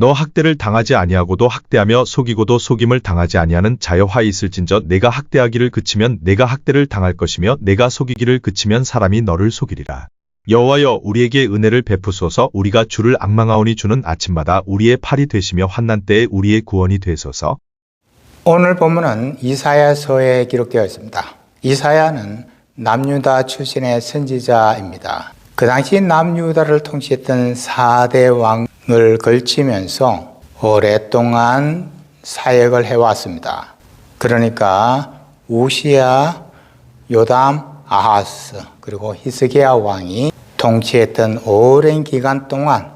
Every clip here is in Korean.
너 학대를 당하지 아니하고도 학대하며 속이고도 속임을 당하지 아니하는 자여화 있을진저 내가 학대하기를 그치면 내가 학대를 당할 것이며 내가 속이기를 그치면 사람이 너를 속이리라. 여호와여 우리에게 은혜를 베푸소서. 우리가 주를 앙망하오니 주는 아침마다 우리의 팔이 되시며 환난 때에 우리의 구원이 되소서. 오늘 본문은 이사야서에 기록되어 있습니다. 이사야는 남유다 출신의 선지자입니다. 그 당시 남유다를 통치했던 4대 왕을 걸치면서 오랫동안 사역을 해왔습니다. 그러니까 우시야, 요담, 아하스 그리고 히스기야 왕이 통치했던 오랜 기간 동안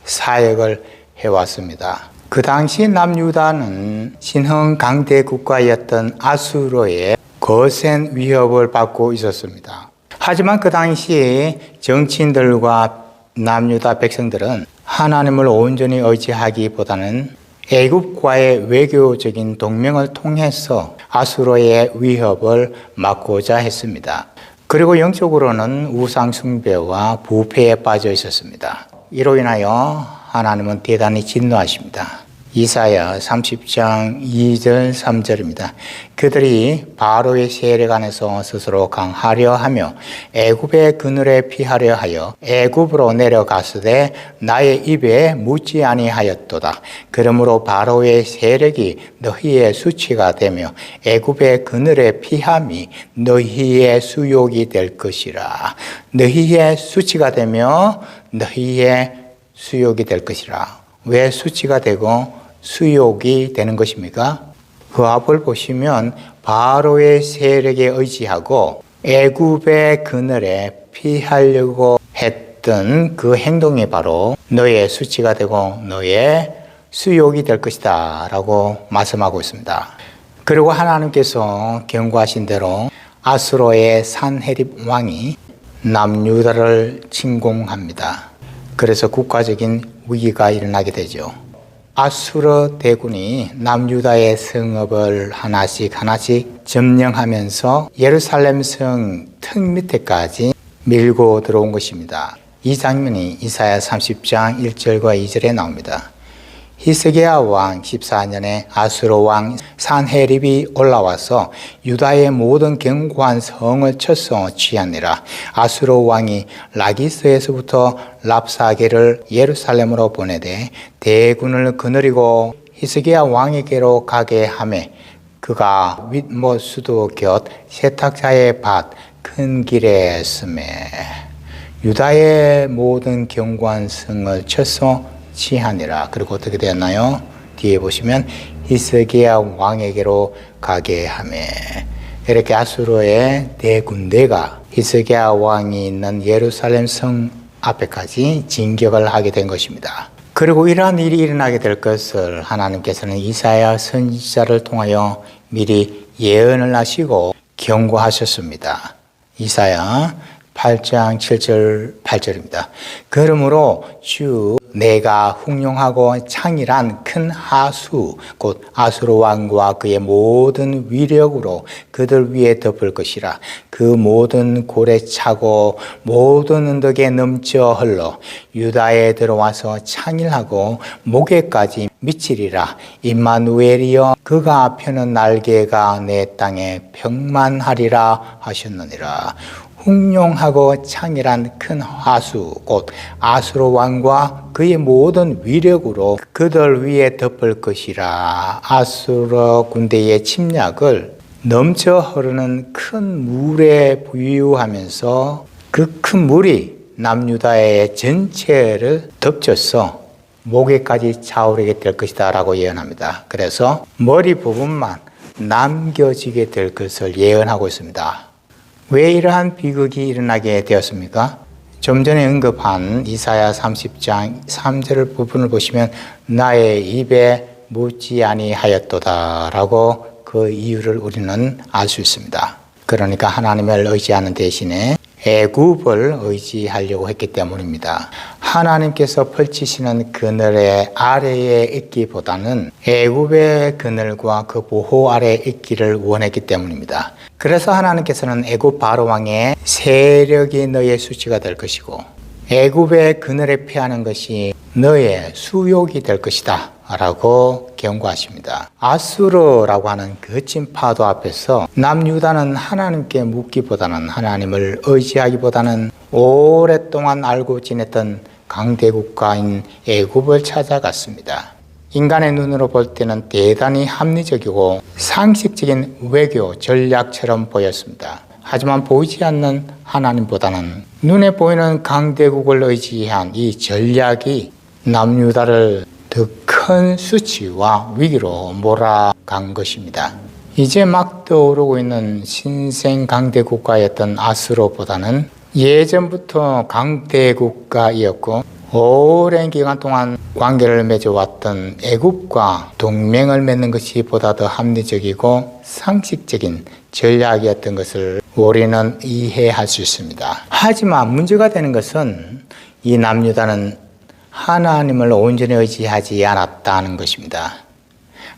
사역을 해왔습니다. 그 당시 남유다는 신흥 강대 국가였던 아수르의 거센 위협을 받고 있었습니다. 하지만 그 당시 정치인들과 남유다 백성들은 하나님을 온전히 의지하기보다는 애굽과의 외교적인 동맹을 통해서 아수르의 위협을 막고자 했습니다. 그리고 영적으로는 우상 숭배와 부패에 빠져 있었습니다. 이로 인하여 하나님은 대단히 진노하십니다. 이사야 30장 2절 3절입니다. 그들이 바로의 세력 안에서 스스로 강하려 하며 애굽의 그늘에 피하려 하여 애굽으로 내려가서되 나의 입에 묻지 아니하였도다. 그러므로 바로의 세력이 너희의 수치가 되며 애굽의 그늘에 피함이 너희의 수욕이 될 것이라. 너희의 수치가 되며 너희의 수욕이 될 것이라. 왜 수치가 되고 수욕이 되는 것입니까? 그 앞을 보시면 바로의 세력에 의지하고 애굽의 그늘에 피하려고 했던 그 행동이 바로 너의 수치가 되고 너의 수욕이 될 것이다 라고 말씀하고 있습니다. 그리고 하나님께서 경고하신 대로 아수르의 산헤립 왕이 남유다를 침공합니다. 그래서 국가적인 위기가 일어나게 되죠. 아수르 대군이 남유다의 성읍을 하나씩 점령하면서 예루살렘 성 턱 밑에까지 밀고 들어온 것입니다. 이 장면이 이사야 30장 1절과 2절에 나옵니다. 히스기야 왕 14년에 아수르 왕 산헤립이 올라와서 유다의 모든 견고한 성을 쳐서 취하니라. 아수르 왕이 라기스에서부터 랍사게를 예루살렘으로 보내되 대군을 거느리고 히스기야 왕에게로 가게 하매 그가 윗못 수도 곁 세탁자의 밭 큰 길에 서매 유다의 모든 견고한 성을 쳐서 취하니라. 그리고 어떻게 되었나요? 뒤에 보시면 히스기야 왕에게로 가게 하매 이렇게 아수르의 대군대가 히스기야 왕이 있는 예루살렘 성 앞에까지 진격을 하게 된 것입니다. 그리고 이러한 일이 일어나게 될 것을 하나님께서는 이사야 선지자를 통하여 미리 예언을 하시고 경고하셨습니다. 이사야 8장 7절 8절입니다. 그러므로 주 내가 훌륭하고 창일한 큰 하수 곧 아수르 왕과 그의 모든 위력으로 그들 위에 덮을 것이라. 그 모든 골에 차고 모든 언덕에 넘쳐 흘러 유다에 들어와서 창일하고 목에까지 미치리라. 임마누엘이여 그가 펴는 날개가 내 땅에 평만하리라 하셨느니라. 훌륭하고 창일한 큰 하수 곧 아수르 왕과 그의 모든 위력으로 그들 위에 덮을 것이라. 아수르 군대의 침략을 넘쳐 흐르는 큰 물에 부유하면서 그 큰 물이 남유다의 전체를 덮쳐서 목에까지 차오르게 될 것이다 라고 예언합니다. 그래서 머리 부분만 남겨지게 될 것을 예언하고 있습니다. 왜 이러한 비극이 일어나게 되었습니까? 좀 전에 언급한 이사야 30장 3절 부분을 보시면 나의 입에 묻지 아니하였도다 라고 그 이유를 우리는 알 수 있습니다. 그러니까 하나님을 의지하는 대신에 애굽을 의지하려고 했기 때문입니다. 하나님께서 펼치시는 그늘의 아래에 있기보다는 애굽의 그늘과 그 보호 아래에 있기를 원했기 때문입니다. 그래서 하나님께서는 애굽 바로 왕의 세력이 너의 수치가 될 것이고 애굽의 그늘에 피하는 것이 너의 수욕이 될 것이다 라고 경고하십니다. 아수르라고 하는 거친 파도 앞에서 남유다는 하나님께 묻기보다는 하나님을 의지하기보다는 오랫동안 알고 지냈던 강대국가인 애굽을 찾아갔습니다. 인간의 눈으로 볼 때는 대단히 합리적이고 상식적인 외교 전략처럼 보였습니다. 하지만 보이지 않는 하나님보다는 눈에 보이는 강대국을 의지한 이 전략이 남유다를 더 큰 수치와 위기로 몰아간 것입니다. 이제 막 떠오르고 있는 신생 강대국가였던 아수르보다는 예전부터 강대국가이었고 오랜 기간 동안 관계를 맺어왔던 애굽과 동맹을 맺는 것이 보다 더 합리적이고 상식적인 전략이었던 것을 우리는 이해할 수 있습니다. 하지만 문제가 되는 것은 이 남유다는 하나님을 온전히 의지하지 않았다는 것입니다.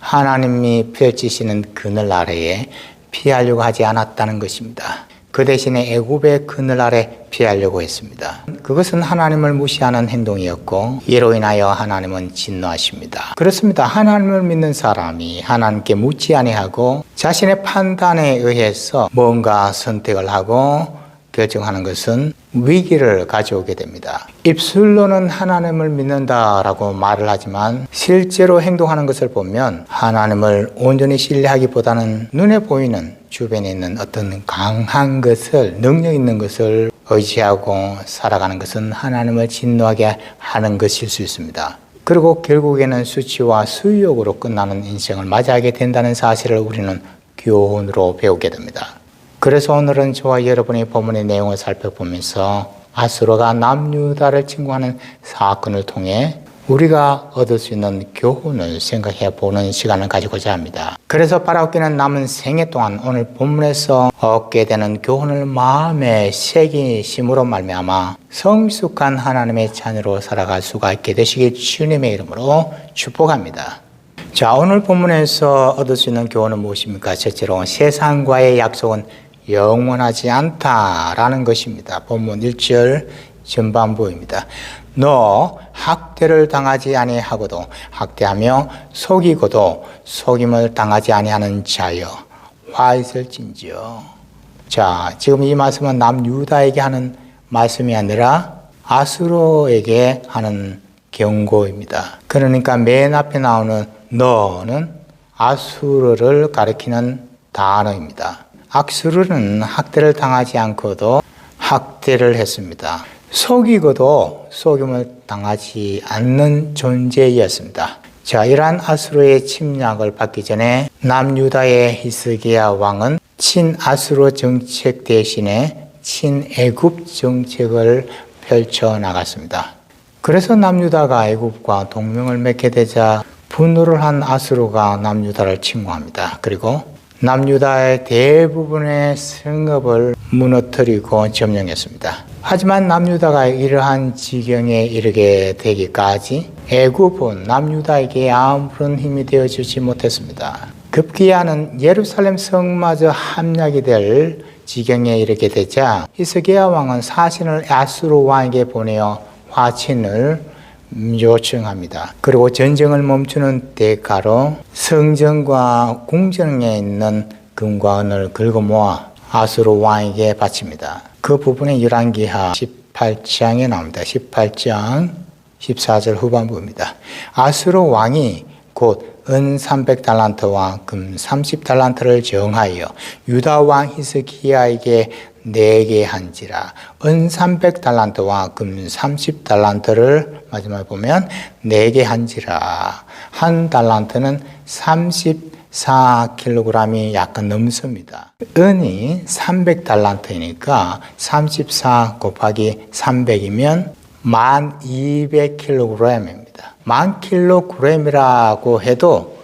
하나님이 펼치시는 그늘 아래에 피하려고 하지 않았다는 것입니다. 그 대신에 애굽의 그늘 아래 피하려고 했습니다. 그것은 하나님을 무시하는 행동이었고 이로 인하여 하나님은 진노하십니다. 그렇습니다. 하나님을 믿는 사람이 하나님께 묻지 아니하고 자신의 판단에 의해서 뭔가 선택을 하고 결정하는 것은 위기를 가져오게 됩니다. 입술로는 하나님을 믿는다라고 말을 하지만 실제로 행동하는 것을 보면 하나님을 온전히 신뢰하기보다는 눈에 보이는 주변에 있는 어떤 강한 것을, 능력 있는 것을 의지하고 살아가는 것은 하나님을 진노하게 하는 것일 수 있습니다. 그리고 결국에는 수치와 수욕으로 끝나는 인생을 맞이하게 된다는 사실을 우리는 교훈으로 배우게 됩니다. 그래서 오늘은 저와 여러분이 본문의 내용을 살펴보면서 아수르가 남유다를 침공하는 사건을 통해 우리가 얻을 수 있는 교훈을 생각해 보는 시간을 가지고자 합니다. 그래서 바라옵기는 남은 생애 동안 오늘 본문에서 얻게 되는 교훈을 마음에 새기심으로 말미암아 성숙한 하나님의 자녀로 살아갈 수가 있게 되시길 주님의 이름으로 축복합니다. 자, 오늘 본문에서 얻을 수 있는 교훈은 무엇입니까? 첫째로 세상과의 약속은 영원하지 않다라는 것입니다. 본문 1절 전반부입니다. 너 학대를 당하지 아니하고도 학대하며 속이고도 속임을 당하지 아니하는 자여 화 있을진지요. 자, 지금 이 말씀은 남유다에게 하는 말씀이 아니라 아수르에게 하는 경고입니다. 그러니까 맨 앞에 나오는 너는 아수르를 가리키는 단어입니다. 아수르는 학대를 당하지 않고도 학대를 했습니다. 속이고도 속임을 당하지 않는 존재였습니다. 자, 이러한 아수르의 침략을 받기 전에 남유다의 히스기야 왕은 친아수르 정책 대신에 친애굽 정책을 펼쳐나갔습니다. 그래서 남유다가 애굽과 동맹을 맺게 되자 분노를 한 아수르가 남유다를 침공합니다. 그리고 남유다의 대부분의 성읍을 무너뜨리고 점령했습니다. 하지만 남유다가 이러한 지경에 이르게 되기까지 애굽은 남유다에게 아무런 힘이 되어주지 못했습니다. 급기야는 예루살렘 성마저 함락이 될 지경에 이르게 되자 히스기야 왕은 사신을 아수르 왕에게 보내어 화친을 요청합니다. 그리고 전쟁을 멈추는 대가로 성전과 궁전에 있는 금과 은을 긁어 모아 아수르 왕에게 바칩니다. 그 부분이 열왕기하 18장에 나옵니다. 18장 14절 후반부입니다. 아수르 왕이 곧 은 300달란트와 금 30달란트를 정하여 유다 왕 히스기야에게 내게 한지라. 은 300달란트와 금 30달란트를 마지막에 보면 내게 한지라. 한 달란트는 34kg이 약간 넘습니다. 은이 300달란트니까 34 곱하기 300이면 1200kg입니다. 1000kg이라고 해도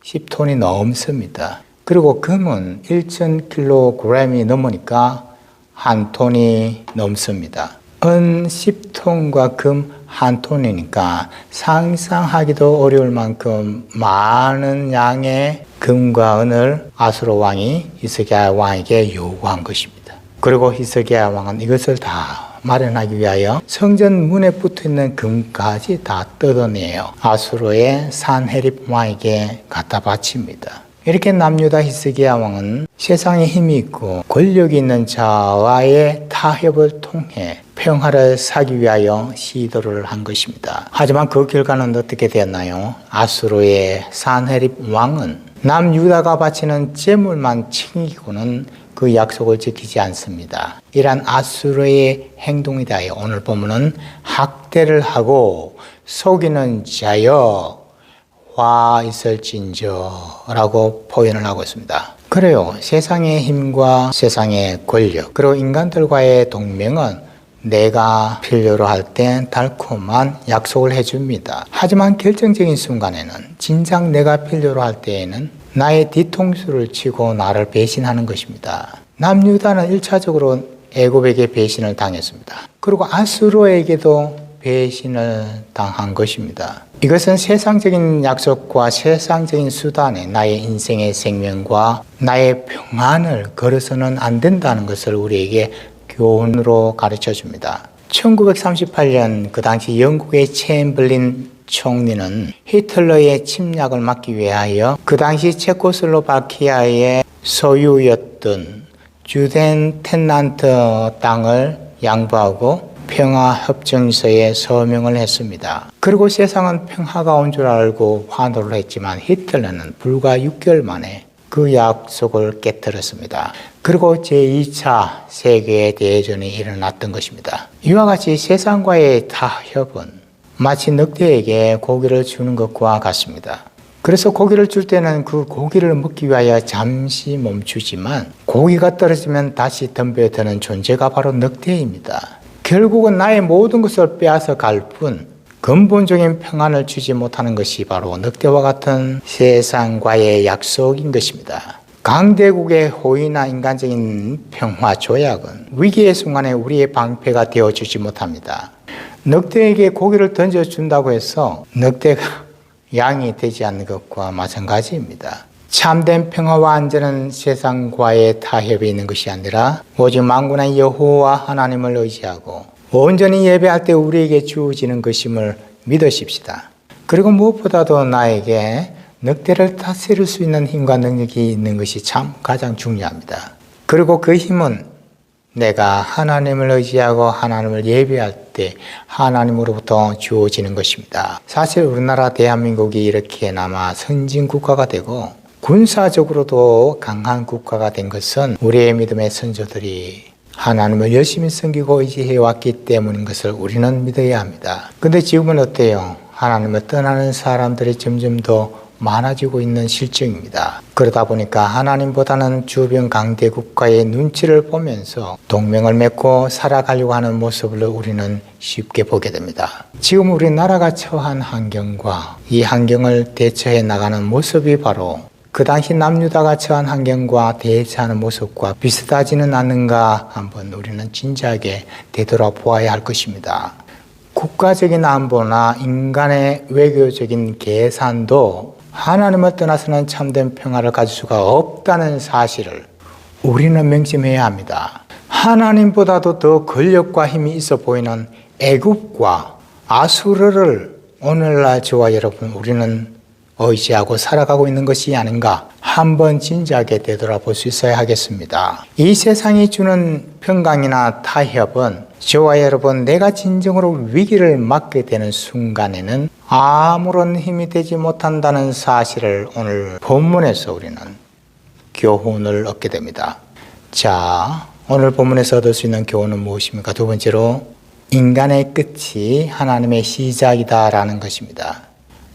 10톤이 넘습니다. 그리고 금은 1000kg이 넘으니까 1톤이 넘습니다. 은 10톤과 금 1톤이니까 상상하기도 어려울 만큼 많은 양의 금과 은을 아수르 왕이 히스기야 왕에게 요구한 것입니다. 그리고 히스기야 왕은 이것을 다 마련하기 위하여 성전 문에 붙어있는 금까지 다 뜯어내요. 아수르의 산헤립 왕에게 갖다 바칩니다. 이렇게 남유다 히스기야 왕은 세상에 힘이 있고 권력이 있는 자와의 타협을 통해 평화를 사기 위하여 시도를 한 것입니다. 하지만 그 결과는 어떻게 되었나요? 아수르의 산헤립 왕은 남유다가 바치는 재물만 챙기고는 그 약속을 지키지 않습니다. 이러한 아수르의 행동이다. 오늘 보면은 학대를 하고 속이는 자여 화 있을진저 라고 표현을 하고 있습니다. 그래요. 세상의 힘과 세상의 권력 그리고 인간들과의 동맹은 내가 필요로 할 때 달콤한 약속을 해줍니다. 하지만 결정적인 순간에는 진작 내가 필요로 할 때에는 나의 뒤통수를 치고 나를 배신하는 것입니다. 남유다는 1차적으로 애굽에게 배신을 당했습니다. 그리고 아수르에게도 배신을 당한 것입니다. 이것은 세상적인 약속과 세상적인 수단에 나의 인생의 생명과 나의 평안을 걸어서는 안 된다는 것을 우리에게 교훈으로 가르쳐 줍니다. 1938년 그 당시 영국의 챔블린 총리는 히틀러의 침략을 막기 위하여 그 당시 체코슬로바키아의 소유였던 주덴텐난트 땅을 양보하고 평화협정서에 서명을 했습니다. 그리고 세상은 평화가 온 줄 알고 환호를 했지만 히틀러는 불과 6개월 만에 그 약속을 깨뜨렸습니다. 그리고 제2차 세계대전이 일어났던 것입니다. 이와 같이 세상과의 타협은 마치 늑대에게 고기를 주는 것과 같습니다. 그래서 고기를 줄 때는 그 고기를 먹기 위하여 잠시 멈추지만 고기가 떨어지면 다시 덤벼드는 존재가 바로 늑대입니다. 결국은 나의 모든 것을 빼앗아 갈 뿐 근본적인 평안을 주지 못하는 것이 바로 늑대와 같은 세상과의 약속인 것입니다. 강대국의 호의나 인간적인 평화 조약은 위기의 순간에 우리의 방패가 되어주지 못합니다. 늑대에게 고기를 던져준다고 해서 늑대가 양이 되지 않는 것과 마찬가지입니다. 참된 평화와 안전은 세상과의 타협에 있는 것이 아니라 오직 만군의 여호와 하나님을 의지하고 온전히 예배할 때 우리에게 주어지는 것임을 믿으십시다. 그리고 무엇보다도 나에게 늑대를 다스릴 수 있는 힘과 능력이 있는 것이 참 가장 중요합니다. 그리고 그 힘은 내가 하나님을 의지하고 하나님을 예배할 때 하나님으로부터 주어지는 것입니다. 사실 우리나라 대한민국이 이렇게나마 선진국가가 되고 군사적으로도 강한 국가가 된 것은 우리의 믿음의 선조들이 하나님을 열심히 섬기고 의지해 왔기 때문인 것을 우리는 믿어야 합니다. 근데 지금은 어때요? 하나님을 떠나는 사람들이 점점 더 많아지고 있는 실정입니다. 그러다 보니까 하나님보다는 주변 강대 국가의 눈치를 보면서 동맹을 맺고 살아가려고 하는 모습을 우리는 쉽게 보게 됩니다. 지금 우리나라가 처한 환경과 이 환경을 대처해 나가는 모습이 바로 그 당시 남유다가 처한 환경과 대처하는 모습과 비슷하지는 않는가 한번 우리는 진지하게 되돌아보아야 할 것입니다. 국가적인 안보나 인간의 외교적인 계산도 하나님을 떠나서는 참된 평화를 가질 수가 없다는 사실을 우리는 명심해야 합니다. 하나님보다도 더 권력과 힘이 있어 보이는 애굽과 아수르를 오늘날 저와 여러분 우리는 의지하고 살아가고 있는 것이 아닌가 한번 진지하게 되돌아볼 수 있어야 하겠습니다. 이 세상이 주는 평강이나 타협은 저와 여러분 내가 진정으로 위기를 맞게 되는 순간에는 아무런 힘이 되지 못한다는 사실을 오늘 본문에서 우리는 교훈을 얻게 됩니다. 자, 오늘 본문에서 얻을 수 있는 교훈은 무엇입니까? 두 번째로 인간의 끝이 하나님의 시작이다라는 것입니다.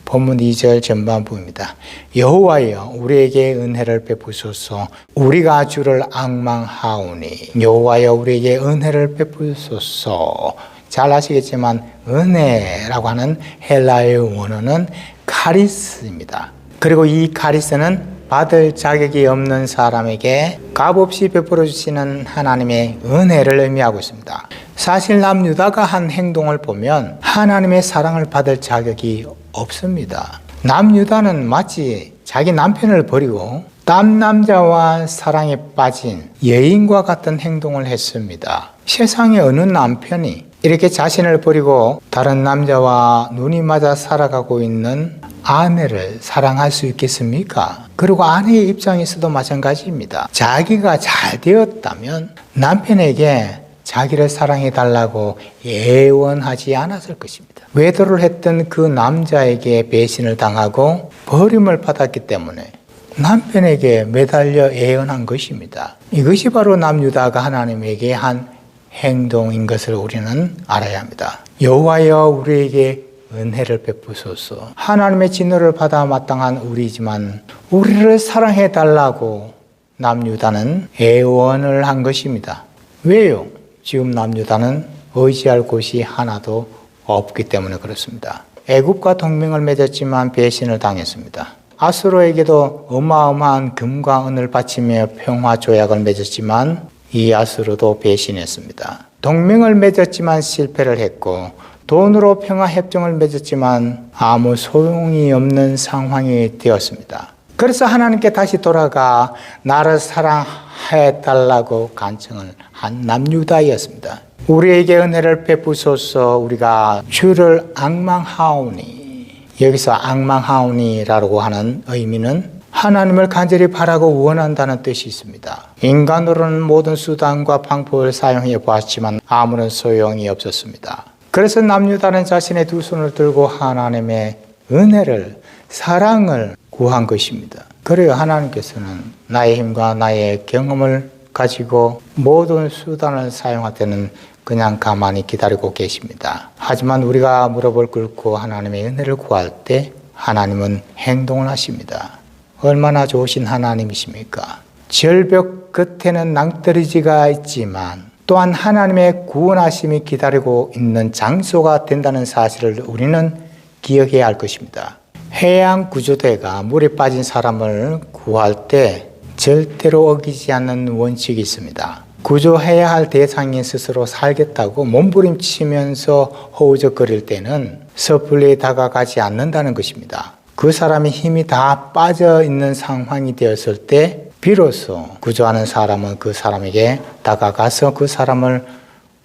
본문 2절 전반부입니다. 여호와여 우리에게 은혜를 베푸소서. 우리가 주를 앙망하오니 여호와여 우리에게 은혜를 베푸소서. 잘 아시겠지만 은혜라고 하는 헬라의 원어는 카리스입니다. 그리고 이 카리스는 받을 자격이 없는 사람에게 값없이 베풀어 주시는 하나님의 은혜를 의미하고 있습니다. 사실 남유다가 한 행동을 보면 하나님의 사랑을 받을 자격이 없습니다. 남유다는 마치 자기 남편을 버리고 딴 남자와 사랑에 빠진 여인과 같은 행동을 했습니다. 세상에 어느 남편이 이렇게 자신을 버리고 다른 남자와 눈이 맞아 살아가고 있는 아내를 사랑할 수 있겠습니까? 그리고 아내의 입장에서도 마찬가지입니다. 자기가 잘 되었다면 남편에게 자기를 사랑해 달라고 예원하지 않았을 것입니다. 외도를 했던 그 남자에게 배신을 당하고 버림을 받았기 때문에 남편에게 매달려 예언한 것입니다. 이것이 바로 남유다가 하나님에게 한 행동인 것을 우리는 알아야 합니다. 여호와여 우리에게 은혜를 베푸소서. 하나님의 진노를 받아 마땅한 우리지만 우리를 사랑해 달라고 남유다는 예언을 한 것입니다. 왜요? 지금 남유다는 의지할 곳이 하나도 없기 때문에 그렇습니다. 애굽과 동맹을 맺었지만 배신을 당했습니다. 아수르에게도 어마어마한 금과 은을 바치며 평화 조약을 맺었지만 이 아수르도 배신했습니다. 동맹을 맺었지만 실패를 했고 돈으로 평화 협정을 맺었지만 아무 소용이 없는 상황이 되었습니다. 그래서 하나님께 다시 돌아가 나를 사랑해 달라고 간청을 한 남유다였습니다. 우리에게 은혜를 베푸소서. 우리가 주를 앙망하오니, 여기서 앙망하오니라고 하는 의미는 하나님을 간절히 바라고 원한다는 뜻이 있습니다. 인간으로는 모든 수단과 방법을 사용해 보았지만 아무런 소용이 없었습니다. 그래서 남유다는 자신의 두 손을 들고 하나님의 은혜를, 사랑을 구한 것입니다. 그래요. 하나님께서는 나의 힘과 나의 경험을 가지고 모든 수단을 사용할 때는 그냥 가만히 기다리고 계십니다. 하지만 우리가 무릎을 꿇고 하나님의 은혜를 구할 때 하나님은 행동을 하십니다. 얼마나 좋으신 하나님이십니까? 절벽 끝에는 낭떠러지가 있지만 또한 하나님의 구원하심이 기다리고 있는 장소가 된다는 사실을 우리는 기억해야 할 것입니다. 해양 구조대가 물에 빠진 사람을 구할 때 절대로 어기지 않는 원칙이 있습니다. 구조해야 할 대상이 스스로 살겠다고 몸부림치면서 허우적거릴 때는 섣불리 다가가지 않는다는 것입니다. 그 사람이 힘이 다 빠져 있는 상황이 되었을 때 비로소 구조하는 사람은 그 사람에게 다가가서 그 사람을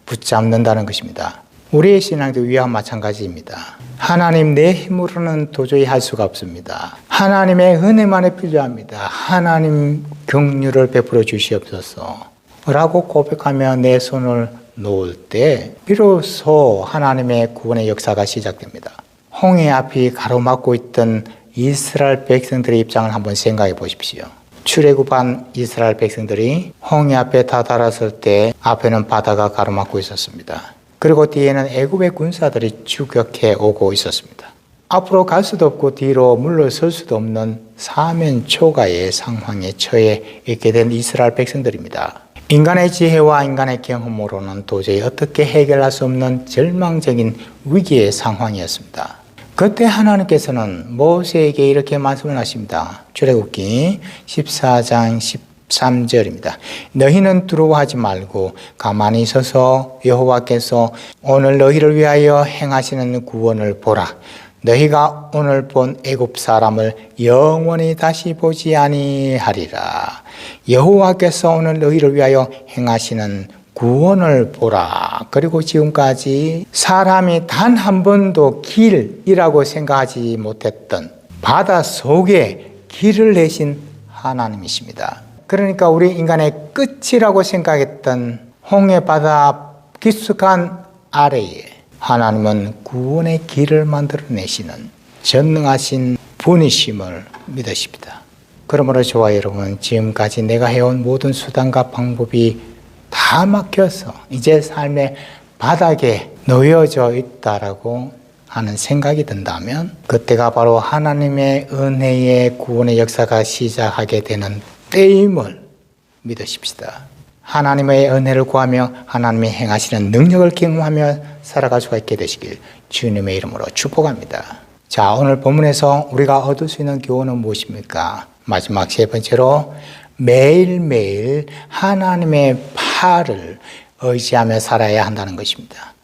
붙잡는다는 것입니다. 우리의 신앙도 위와 마찬가지입니다. 하나님 내 힘으로는 도저히 할 수가 없습니다. 하나님의 은혜만이 필요합니다. 하나님 긍휼을 베풀어 주시옵소서 라고 고백하며 내 손을 놓을 때 비로소 하나님의 구원의 역사가 시작됩니다. 홍해 앞이 가로막고 있던 이스라엘 백성들의 입장을 한번 생각해 보십시오. 출애굽한 이스라엘 백성들이 홍해 앞에 다다랐을 때 앞에는 바다가 가로막고 있었습니다. 그리고 뒤에는 애굽의 군사들이 추격해 오고 있었습니다. 앞으로 갈 수도 없고 뒤로 물러설 수도 없는 사면 초가의 상황에 처해 있게 된 이스라엘 백성들입니다. 인간의 지혜와 인간의 경험으로는 도저히 어떻게 해결할 수 없는 절망적인 위기의 상황이었습니다. 그때 하나님께서는 모세에게 이렇게 말씀을 하십니다. 출애굽기 14장 13절입니다. 너희는 두려워하지 말고 가만히 서서 여호와께서 오늘 너희를 위하여 행하시는 구원을 보라. 너희가 오늘 본 애굽 사람을 영원히 다시 보지 아니하리라. 여호와께서 오늘 너희를 위하여 행하시는 구원을 보라. 그리고 지금까지 사람이 단 한 번도 길이라고 생각하지 못했던 바다 속에 길을 내신 하나님이십니다. 그러니까 우리 인간의 끝이라고 생각했던 홍해 바다 깊숙한 아래에 하나님은 구원의 길을 만들어내시는 전능하신 분이심을 믿으십니다. 그러므로 저와 여러분, 지금까지 내가 해온 모든 수단과 방법이 다 막혀서 이제 삶의 바닥에 놓여져 있다라고 하는 생각이 든다면 그때가 바로 하나님의 은혜의 구원의 역사가 시작하게 되는 때임을 믿으십시다. 하나님의 은혜를 구하며 하나님의 행하시는 능력을 경험하며 살아갈 수가 있게 되시길 주님의 이름으로 축복합니다. 자, 오늘 본문에서 우리가 얻을 수 있는 교훈은 무엇입니까? 마지막 세 번째로 매일매일 하나님의 팔을 의지하며 살아야 한다는 것입니다.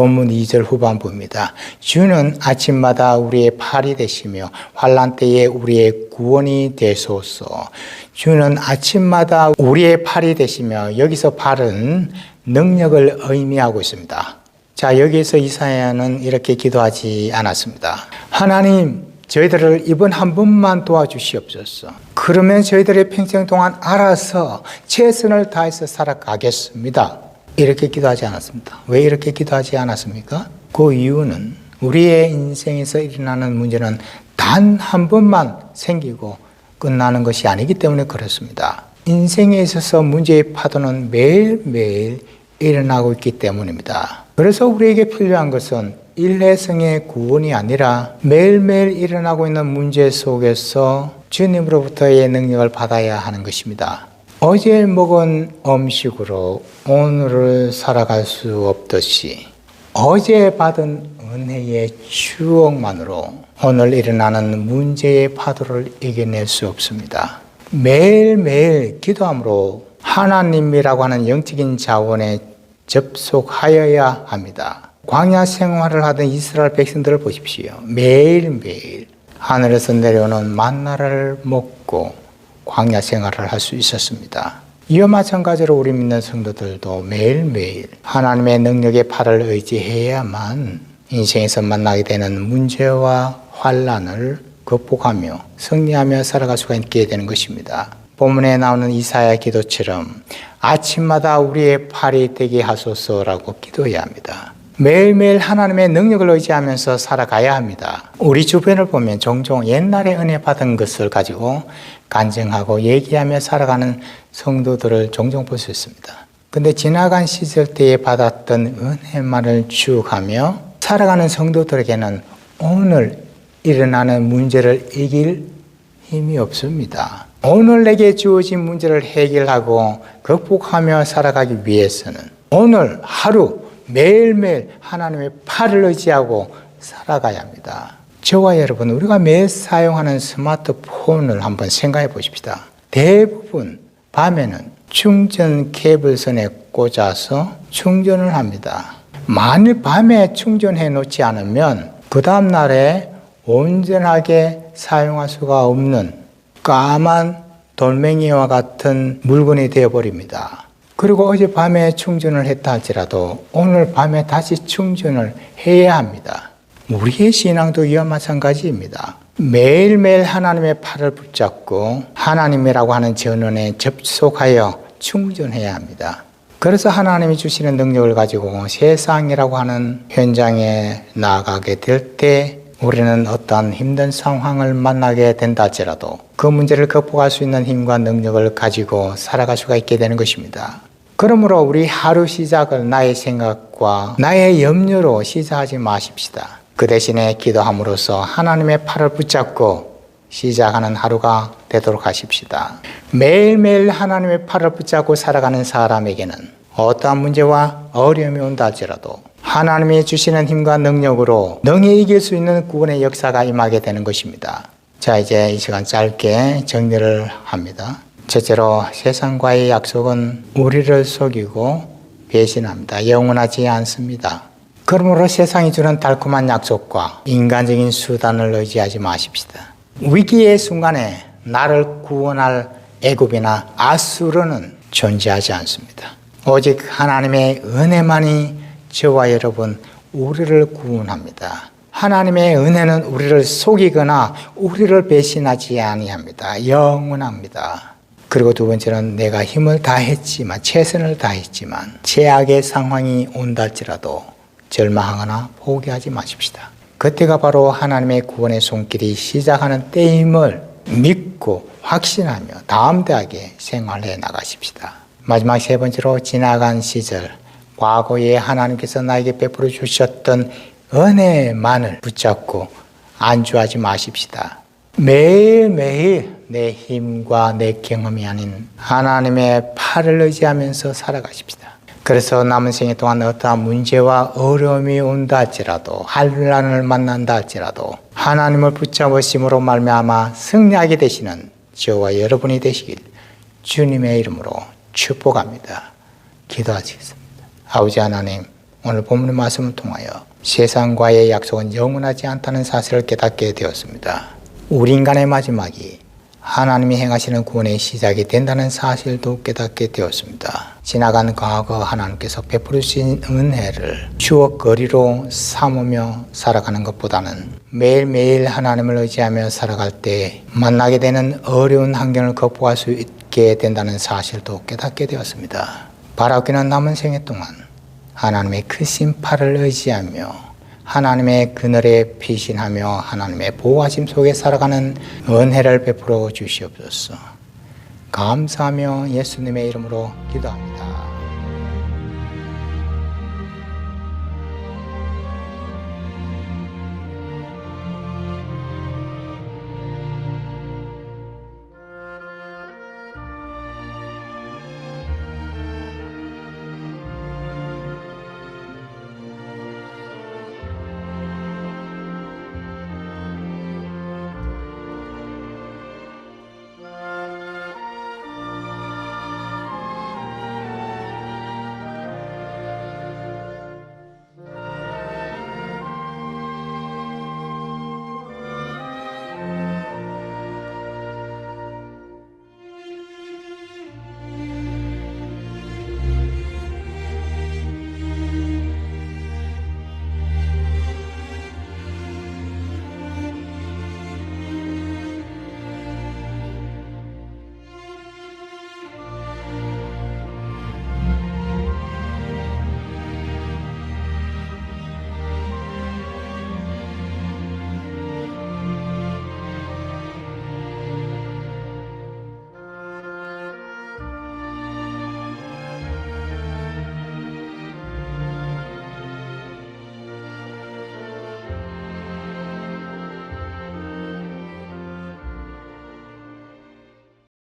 본문 2절 후반부입니다. 주는 아침마다 우리의 팔이 되시며 환난 때에 우리의 구원이 되소서. 주는 아침마다 우리의 팔이 되시며, 여기서 팔은 능력을 의미하고 있습니다. 자, 여기에서 이사야는 이렇게 기도하지 않았습니다. 하나님, 저희들을 이번 한 번만 도와주시옵소서. 그러면 저희들의 평생 동안 알아서 최선을 다해서 살아가겠습니다. 이렇게 기도하지 않았습니다. 왜 이렇게 기도하지 않았습니까? 그 이유는 우리의 인생에서 일어나는 문제는 단 한 번만 생기고 끝나는 것이 아니기 때문에 그렇습니다. 인생에 있어서 문제의 파도는 매일매일 일어나고 있기 때문입니다. 그래서 우리에게 필요한 것은 일회성의 구원이 아니라 매일매일 일어나고 있는 문제 속에서 주님으로부터의 능력을 받아야 하는 것입니다. 어제 먹은 음식으로 오늘을 살아갈 수 없듯이 어제 받은 은혜의 추억만으로 오늘 일어나는 문제의 파도를 이겨낼 수 없습니다. 매일매일 기도함으로 하나님이라고 하는 영적인 자원에 접속하여야 합니다. 광야 생활을 하던 이스라엘 백성들을 보십시오. 매일매일 하늘에서 내려오는 만나를 먹고 광야 생활을 할 수 있었습니다. 이와 마찬가지로 우리 믿는 성도들도 매일매일 하나님의 능력의 팔을 의지해야만 인생에서 만나게 되는 문제와 환난을 극복하며 승리하며 살아갈 수가 있게 되는 것입니다. 본문에 나오는 이사야 기도처럼 아침마다 우리의 팔이 되게 하소서라고 기도해야 합니다. 매일매일 하나님의 능력을 의지하면서 살아가야 합니다. 우리 주변을 보면 종종 옛날에 은혜 받은 것을 가지고 간증하고 얘기하며 살아가는 성도들을 종종 볼 수 있습니다. 근데 지나간 시절 때에 받았던 은혜만을 추억하며 살아가는 성도들에게는 오늘 일어나는 문제를 이길 힘이 없습니다. 오늘 내게 주어진 문제를 해결하고 극복하며 살아가기 위해서는 오늘 하루 매일매일 하나님의 팔을 의지하고 살아가야 합니다. 저와 여러분, 우리가 매일 사용하는 스마트폰을 한번 생각해 보십시다. 대부분 밤에는 충전 케이블선에 꽂아서 충전을 합니다. 만일 밤에 충전해 놓지 않으면 그 다음 날에 온전하게 사용할 수가 없는 까만 돌멩이와 같은 물건이 되어버립니다. 그리고 어젯밤에 충전을 했다 할지라도 오늘 밤에 다시 충전을 해야 합니다. 우리의 신앙도 이와 마찬가지입니다. 매일매일 하나님의 팔을 붙잡고 하나님이라고 하는 전원에 접속하여 충전해야 합니다. 그래서 하나님이 주시는 능력을 가지고 세상이라고 하는 현장에 나아가게 될 때 우리는 어떠한 힘든 상황을 만나게 된다 할지라도 그 문제를 극복할 수 있는 힘과 능력을 가지고 살아갈 수가 있게 되는 것입니다. 그러므로 우리 하루 시작을 나의 생각과 나의 염려로 시작하지 마십시다. 그 대신에 기도함으로써 하나님의 팔을 붙잡고 시작하는 하루가 되도록 하십시다. 매일매일 하나님의 팔을 붙잡고 살아가는 사람에게는 어떠한 문제와 어려움이 온다 할지라도 하나님이 주시는 힘과 능력으로 능히 이길 수 있는 구원의 역사가 임하게 되는 것입니다. 자, 이제 이 시간 짧게 정리를 합니다. 첫째로, 세상과의 약속은 우리를 속이고 배신합니다. 영원하지 않습니다. 그러므로 세상이 주는 달콤한 약속과 인간적인 수단을 의지하지 마십시다. 위기의 순간에 나를 구원할 애굽이나 아수르는 존재하지 않습니다. 오직 하나님의 은혜만이 저와 여러분 우리를 구원합니다. 하나님의 은혜는 우리를 속이거나 우리를 배신하지 아니합니다. 영원합니다. 그리고 두 번째는 내가 힘을 다했지만 최선을 다했지만 최악의 상황이 온다 할지라도 절망하거나 포기하지 마십시다. 그때가 바로 하나님의 구원의 손길이 시작하는 때임을 믿고 확신하며 담대하게 생활해 나가십시다. 마지막 세 번째로, 지나간 시절 과거에 하나님께서 나에게 베풀어 주셨던 은혜만을 붙잡고 안주하지 마십시다. 매일매일 내 힘과 내 경험이 아닌 하나님의 팔을 의지하면서 살아가십시다. 그래서 남은 생애 동안 어떠한 문제와 어려움이 온다 할지라도, 환난을 만난다 할지라도 하나님을 붙잡으심으로 말미암아 승리하게 되시는 저와 여러분이 되시길 주님의 이름으로 축복합니다. 기도하시겠습니다. 아버지 하나님, 오늘 본문의 말씀을 통하여 세상과의 약속은 영원하지 않다는 사실을 깨닫게 되었습니다. 우리 인간의 마지막이 하나님이 행하시는 구원의 시작이 된다는 사실도 깨닫게 되었습니다. 지나간 과거 하나님께서 베풀으신 은혜를 추억거리로 삼으며 살아가는 것보다는 매일매일 하나님을 의지하며 살아갈 때 만나게 되는 어려운 환경을 극복할 수 있게 된다는 사실도 깨닫게 되었습니다. 바라기는 남은 생애 동안 하나님의 크신 팔을 의지하며 하나님의 그늘에 피신하며 하나님의 보호하심 속에 살아가는 은혜를 베풀어 주시옵소서. 감사하며 예수님의 이름으로 기도합니다.